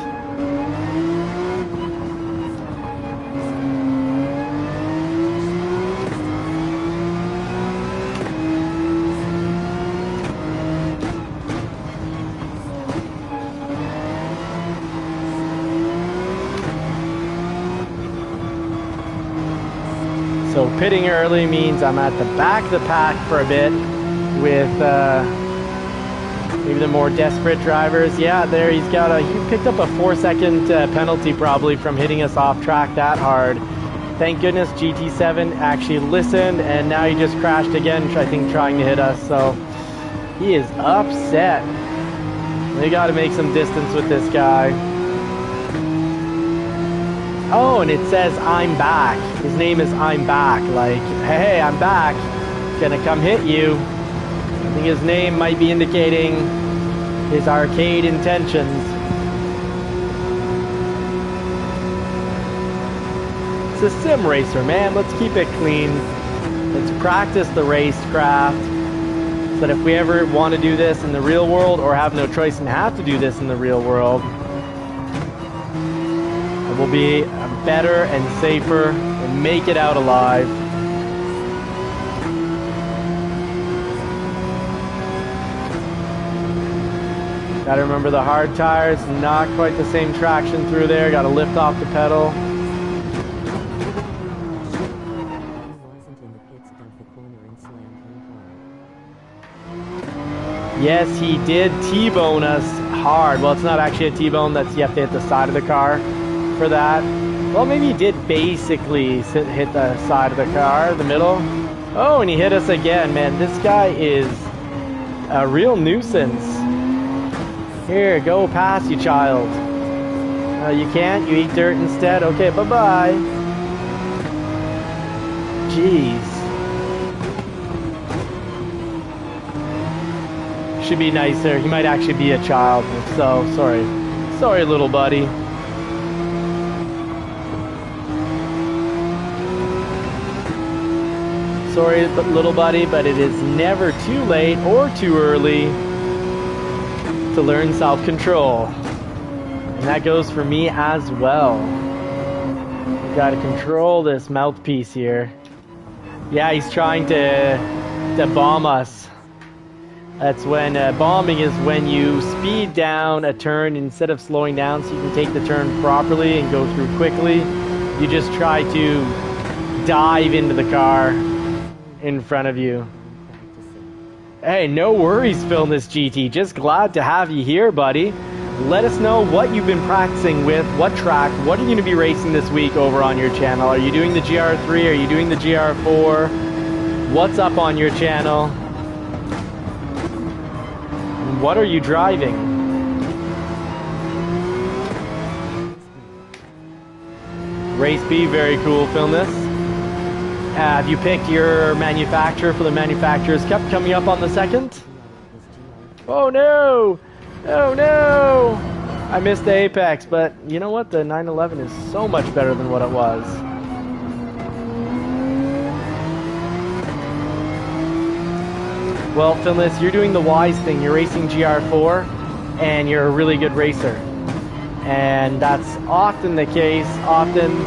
So pitting early means I'm at the back of the pack for a bit with maybe the more desperate drivers. Yeah, there he picked up a 4-second penalty probably from hitting us off track that hard. Thank goodness GT7 actually listened, and now he just crashed again, I think trying to hit us. So he is upset. They got to make some distance with this guy. Oh, and it says I'm back. His name is I'm back. Like, hey, I'm back. Gonna come hit you. I think his name might be indicating his arcade intentions. It's a sim racer, man. Let's keep it clean. Let's practice the racecraft. So that if we ever want to do this in the real world or have no choice and have to do this in the real world, we'll be better and safer and make it out alive. Gotta remember the hard tires, not quite the same traction through there, gotta lift off the pedal. Yes, he did T-bone us hard. Well, it's not actually a T-bone, that's you have to hit the side of the car for that. Well, maybe he did basically hit the side of the car, the middle. Oh, and he hit us again, man. This guy is a real nuisance. Here, go past you, child. You can't? You eat dirt instead? Okay, bye-bye. Jeez. Should be nicer. He might actually be a child. So, sorry. Sorry, little buddy. Sorry, little buddy, but it is never too late or too early to learn self-control. And that goes for me as well. We gotta control this mouthpiece here. Yeah, he's trying to bomb us. That's when bombing is when you speed down a turn instead of slowing down so you can take the turn properly and go through quickly. You just try to dive into the car in front of you. Hey, no worries, Philness GT. Just glad to have you here, buddy. Let us know what you've been practicing with, what track, what are you going to be racing this week over on your channel. Are you doing the GR3? Are you doing the GR4? What's up on your channel? And what are you driving? Race B, very cool, Philness. Have you picked your manufacturer for the Manufacturers Cup coming up on the 2nd? Oh no! Oh no! I missed the Apex, but you know what? The 911 is so much better than what it was. Well, Philness, you're doing the wise thing. You're racing GR4, and you're a really good racer. And that's often the case. Often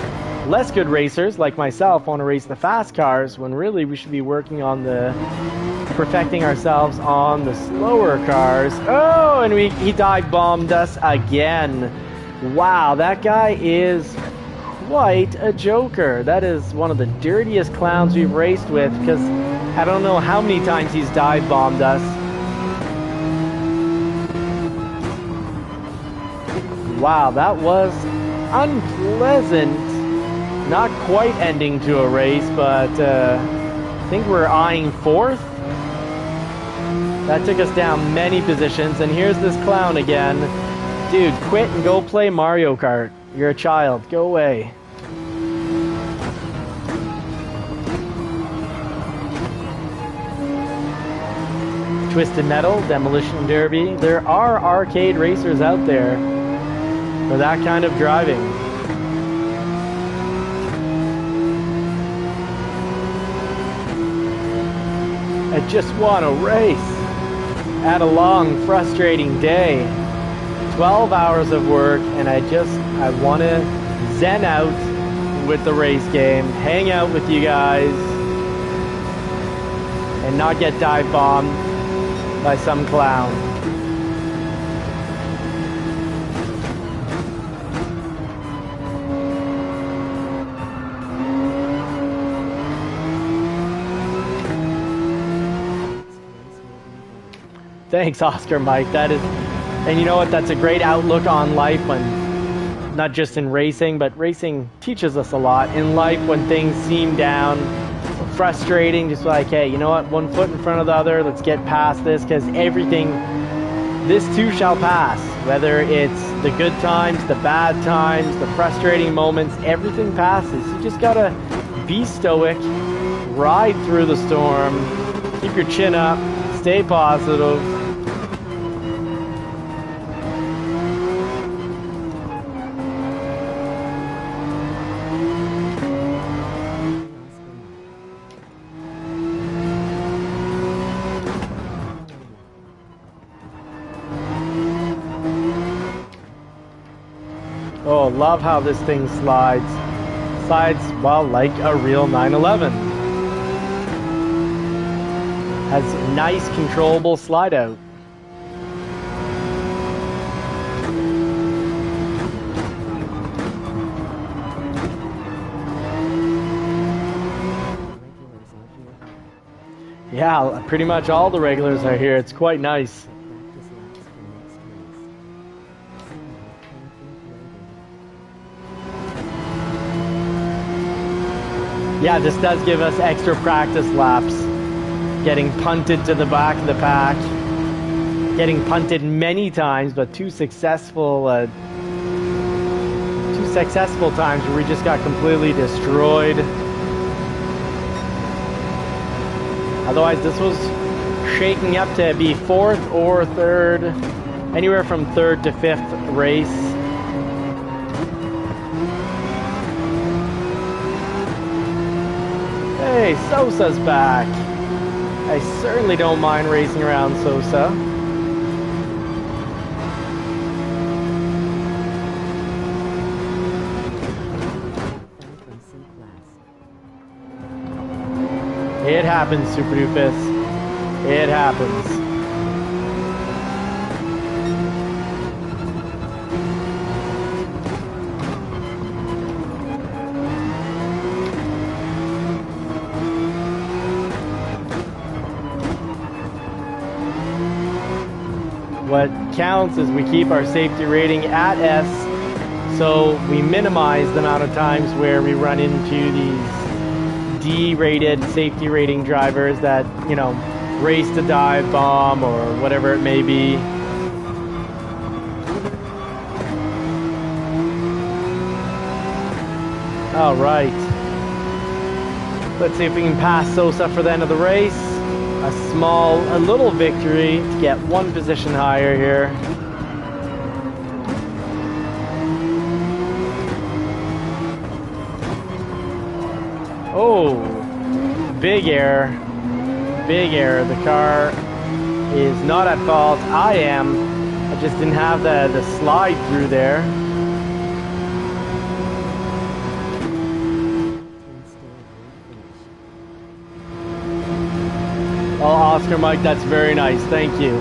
less good racers like myself want to race the fast cars when really we should be working on the perfecting ourselves on the slower cars. Oh, and he dive bombed us again. Wow, that guy is quite a joker. That is one of the dirtiest clowns we've raced with, because I don't know how many times he's dive bombed us. Wow, that was unpleasant. Not quite ending to a race, but I think we're eyeing 4th. That took us down many positions, and here's this clown again. Dude, quit and go play Mario Kart. You're a child. Go away. Twisted Metal, Demolition Derby. There are arcade racers out there for that kind of driving. I just want to race. Had a long, frustrating day. 12 hours of work, and I want to zen out with the race game, hang out with you guys, and not get dive bombed by some clown. Thanks, Oscar Mike. That is, and you know what? That's a great outlook on life, when not just in racing, but racing teaches us a lot in life. When things seem down, frustrating, just like, hey, you know what? One foot in front of the other. Let's get past this, because everything, this too shall pass. Whether it's the good times, the bad times, the frustrating moments, everything passes. You just gotta be stoic, ride through the storm, keep your chin up, stay positive. Oh, love how this thing slides. Slides, well, like a real 911. Has nice controllable slide out. Yeah, pretty much all the regulars are here. It's quite nice. Yeah, this does give us extra practice laps. Getting punted to the back of the pack. Getting punted many times, but two successful times where we just got completely destroyed. Otherwise, this was shaking up to be 4th or 3rd, anywhere from 3rd to 5th race. Hey, Sosa's back. I certainly don't mind racing around Sosa. It happens, Super Doofus. It happens. What counts is we keep our safety rating at S, so we minimize the amount of times where we run into these D-rated safety rating drivers that, you know, race to dive bomb or whatever it may be. All right. Let's see if we can pass Sosa for the end of the race. A little victory to get one position higher here. Oh, big error. Big error. The car is not at fault. I am. I just didn't have the slide through there. Oh, Oscar Mike, that's very nice. Thank you.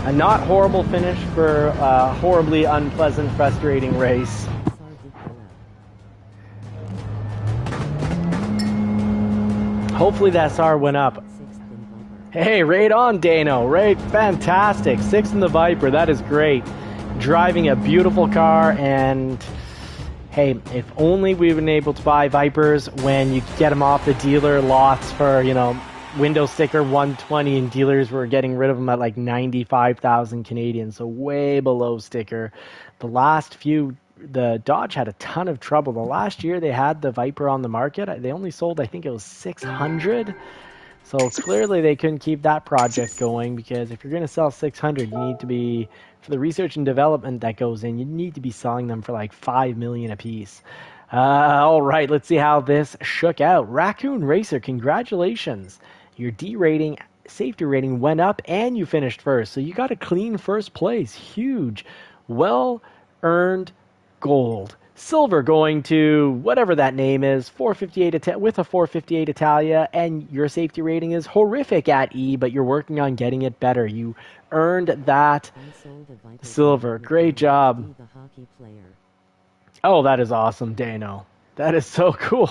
A not horrible finish for a horribly unpleasant, frustrating race. Hopefully the SR went up. Hey, right on, Dano. Right, fantastic. 6 in the Viper. That is great. Driving a beautiful car, and hey, if only we've been able to buy Vipers when you get them off the dealer lots for, you know, window sticker 120, and dealers were getting rid of them at like 95,000 Canadian, so way below sticker. The last few, the Dodge had a ton of trouble. The last year they had the Viper on the market, they only sold, I think it was 600. So clearly they couldn't keep that project going, because if you're going to sell 600, you need to be, for the research and development that goes in, you need to be selling them for like 5 million a piece. All right, let's see how this shook out. Raccoon Racer, congratulations. Your D rating, safety rating went up and you finished first. So you got a clean first place. Huge. Well-earned gold. Silver going to whatever that name is, 458 with a 458 Italia, and your safety rating is horrific at E, but you're working on getting it better. You earned that silver. Great job. Oh, that is awesome, Dano. That is so cool.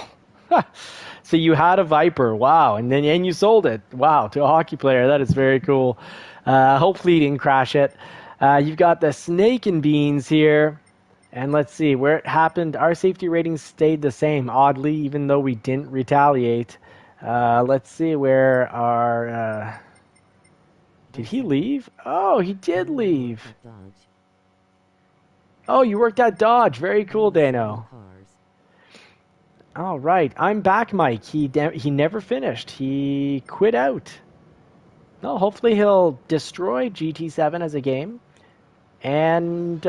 So you had a Viper, wow, and you sold it, wow, to a hockey player. That is very cool. Hopefully you didn't crash it. You've got the Snake and Beans here. And let's see, where it happened, our safety ratings stayed the same, oddly, even though we didn't retaliate. Let's see where our... did he leave? Oh, he did leave. Oh, you worked at Dodge. Very cool, Dano. All right, I'm back, Mike. He never finished. He quit out. No, hopefully he'll destroy GT7 as a game. And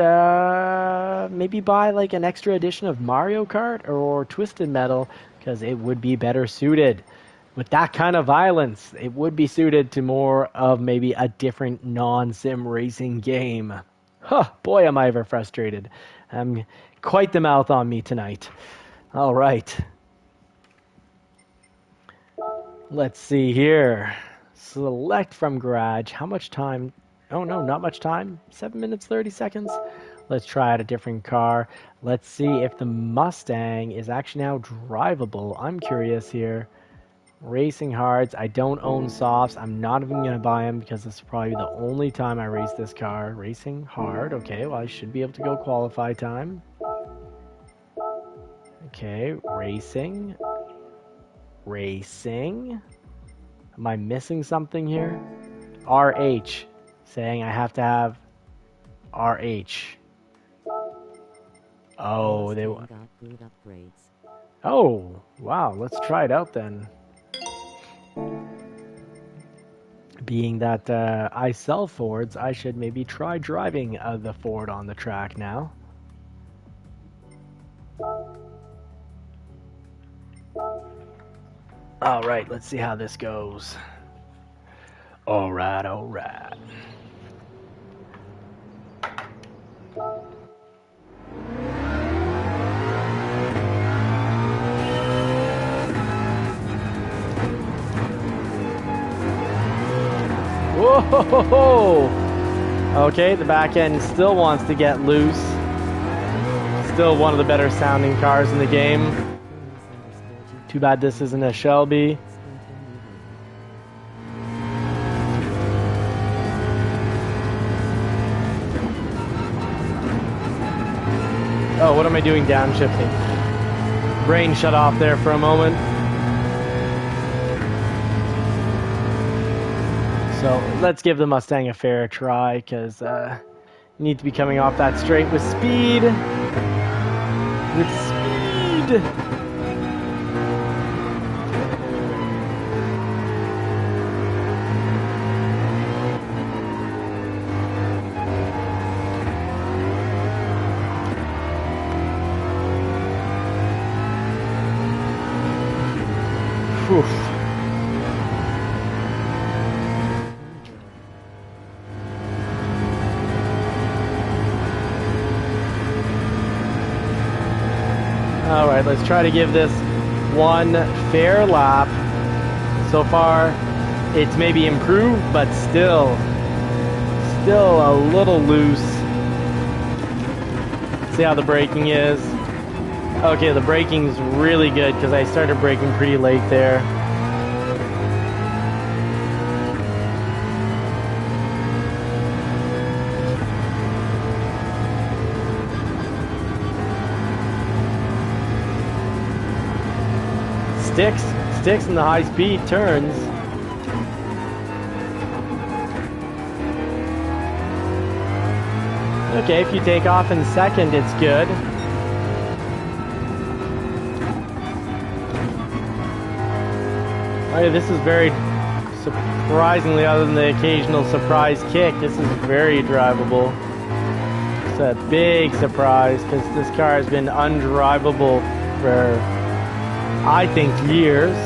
maybe buy like an extra edition of Mario Kart or Twisted Metal, because it would be better suited. With that kind of violence, it would be suited to more of maybe a different non-sim racing game. Huh, boy, am I ever frustrated. Quite the mouth on me tonight. All right. Let's see here. Select from garage. How much time? Oh no, not much time. 7 minutes, 30 seconds. Let's try out a different car. Let's see if the Mustang is actually now drivable. I'm curious here. Racing hards. I don't own softs. I'm not even going to buy them because this is probably the only time I race this car. Racing hard. Okay, well I should be able to go qualify time. Okay, racing. Racing. Am I missing something here? RH. Saying I have to have RH. Oh, they got good upgrades. Oh, wow. Let's try it out then. Being that I sell Fords, I should maybe try driving the Ford on the track now. All right, let's see how this goes. All right, all right. Whoa! Okay, the back end still wants to get loose. Still one of the better sounding cars in the game. Too bad this isn't a Shelby. Oh, what am I doing downshifting? Brain shut off there for a moment. So let's give the Mustang a fair try, because you need to be coming off that straight with speed. With speed! Oof. All right, let's try to give this one fair lap. So far, it's maybe improved, but still a little loose. See how the braking is. Okay, the braking's really good because I started braking pretty late there. sticks in the high-speed turns. Okay, if you take off in second, it's good. Oh yeah, this is very surprisingly, other than the occasional surprise kick, this is very drivable. It's a big surprise because this car has been undrivable for, I think, years.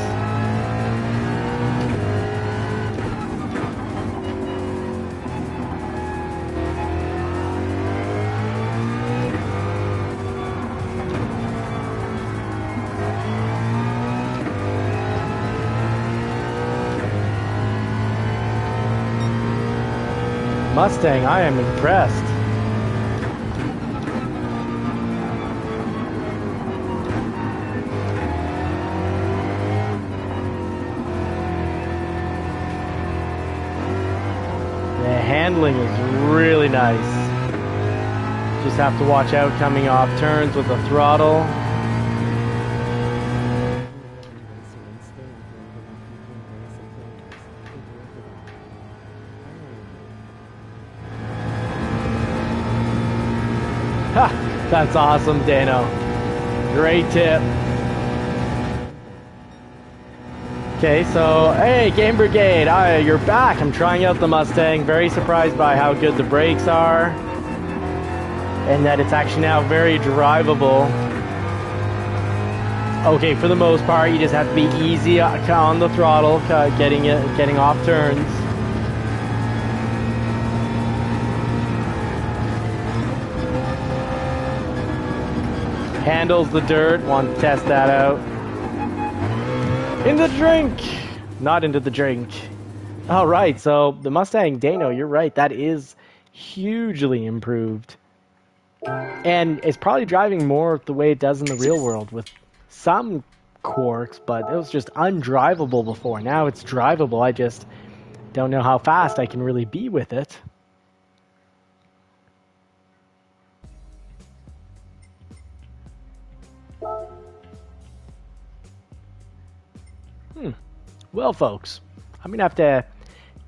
Mustang, I am impressed. The handling is really nice. Just have to watch out coming off turns with the throttle. That's awesome, Dano. Great tip. Okay, so, hey, Game Brigade, you're back. I'm trying out the Mustang. Very surprised by how good the brakes are. And that it's actually now very drivable. Okay, for the most part, you just have to be easy on the throttle, getting off turns. Handles the dirt, want to test that out. In the drink! Not into the drink. Alright, so the Mustang Dano, you're right, that is hugely improved. And it's probably driving more the way it does in the real world with some quirks, but it was just undrivable before. Now it's drivable, I just don't know how fast I can really be with it. Well, folks, I'm going to have to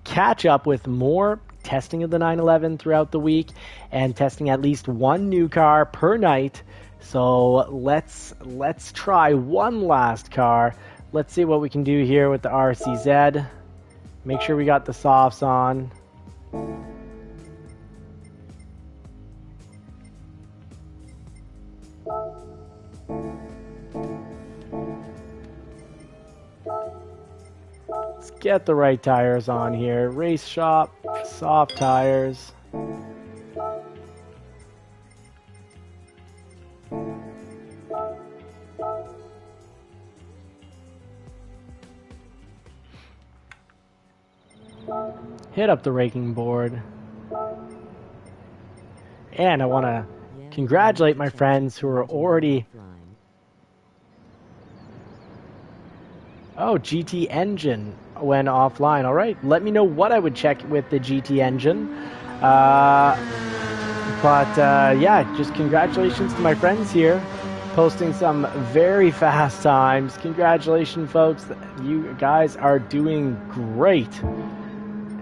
catch up with more testing of the 911 throughout the week and testing at least one new car per night. So let's try one last car. Let's see what we can do here with the RCZ. Make sure we got the softs on. Let's get the right tires on here. Race shop, soft tires. Hit up the raking board. And I want to congratulate my friends who are already... Oh, GT engine went offline. All right, let me know what I would check with the GT engine. Yeah, just congratulations to my friends here, posting some very fast times. Congratulations, folks. You guys are doing great.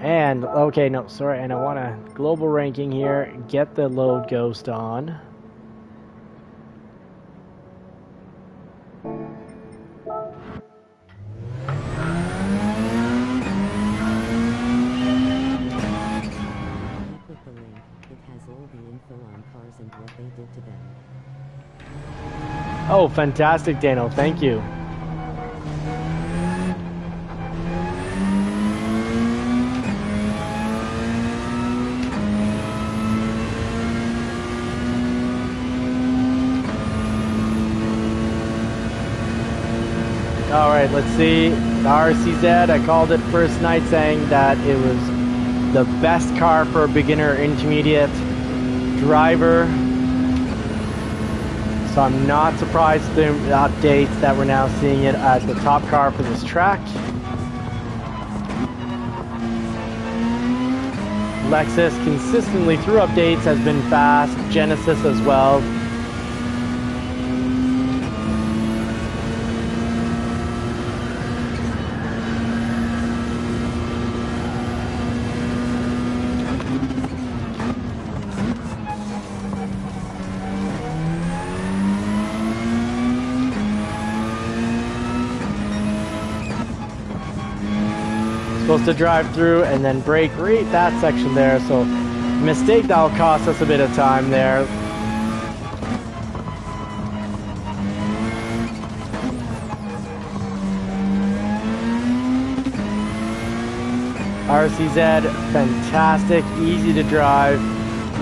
And, okay, no, sorry, and I want a global ranking here. Get the load ghost on. Oh, fantastic, Dano. Thank you. All right, let's see. The RCZ, I called it first night saying that it was the best car for a beginner intermediate driver. So I'm not surprised at the updates that we're now seeing it as the top car for this track. Lexus consistently through updates has been fast. Genesis as well. Supposed to drive through and then brake right that section there. So mistake that'll cost us a bit of time there. RCZ, fantastic, easy to drive,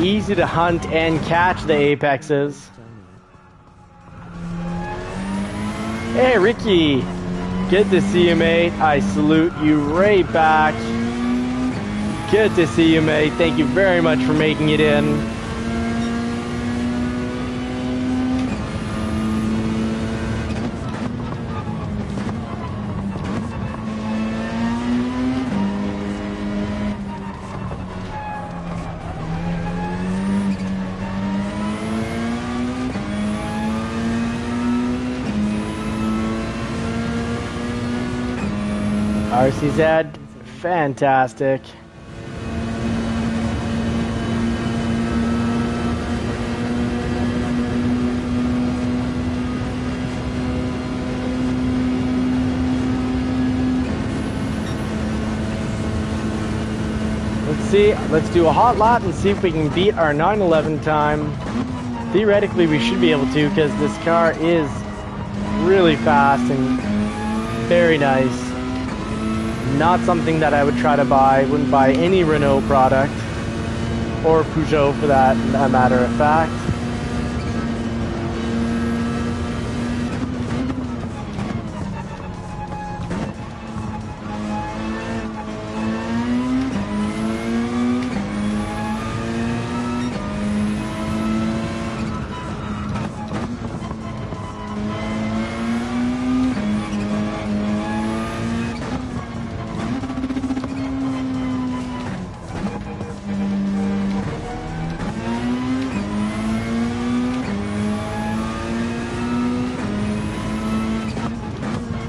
easy to hunt and catch the apexes. Hey Ricky, good to see you, mate. I salute you right back. Good to see you, mate. Thank you very much for making it in. RCZ, fantastic. Let's see, let's do a hot lap and see if we can beat our 911 time. Theoretically, we should be able to because this car is really fast and very nice. Not something that I would try to buy. Wouldn't buy any Renault product or Peugeot for that matter of fact.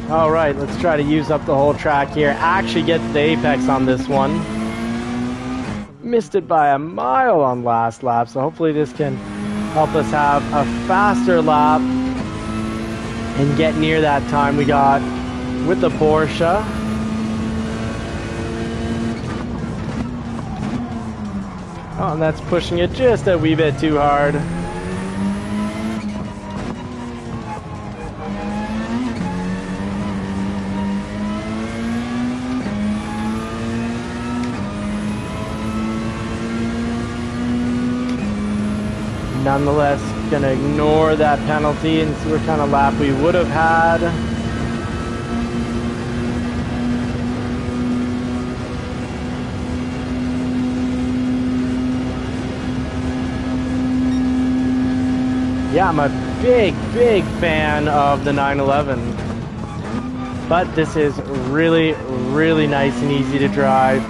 All right, let's try to use up the whole track here. Actually get to the apex on this one. Missed it by a mile on last lap, so hopefully this can help us have a faster lap and get near that time we got with the Porsche. Oh, and that's pushing it just a wee bit too hard. Nonetheless, gonna ignore that penalty and see what kind of lap we would have had. Yeah, I'm a big fan of the 911. But this is really, really nice and easy to drive.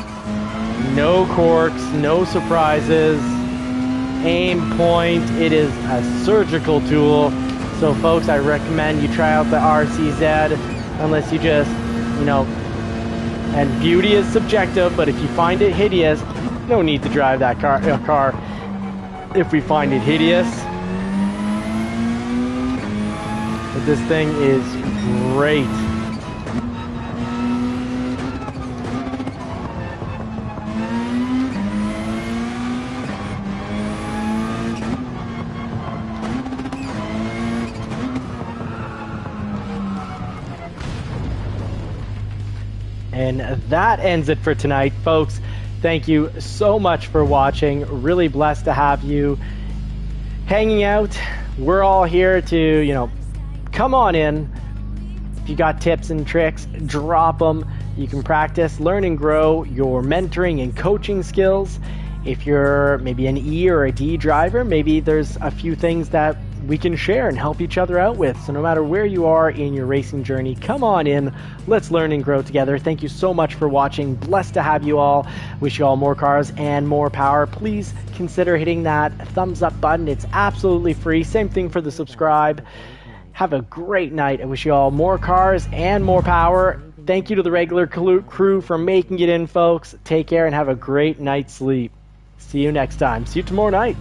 No corks, no surprises. Aim, point, it is a surgical tool. So folks, I recommend you try out the RCZ unless you just, you know, and beauty is subjective, but if you find it hideous, no need to drive that car. If we find it hideous, but this thing is great. And that ends it for tonight, folks. Thank you so much for watching. Really blessed to have you hanging out. We're all here to, you know, come on in. If you got tips and tricks, drop them. You can practice, learn and grow your mentoring and coaching skills. If you're maybe an E or a D driver, maybe there's a few things that we can share and help each other out with. So no matter where you are in your racing journey, come on in. Let's learn and grow together. Thank you so much for watching. Blessed to have you all. Wish you all more cars and more power. Please consider hitting that thumbs up button. It's absolutely free. Same thing for the subscribe. Have a great night. I wish you all more cars and more power. Thank you to the regular crew for making it in, folks. Take care and have a great night's sleep. See you next time. See you tomorrow night.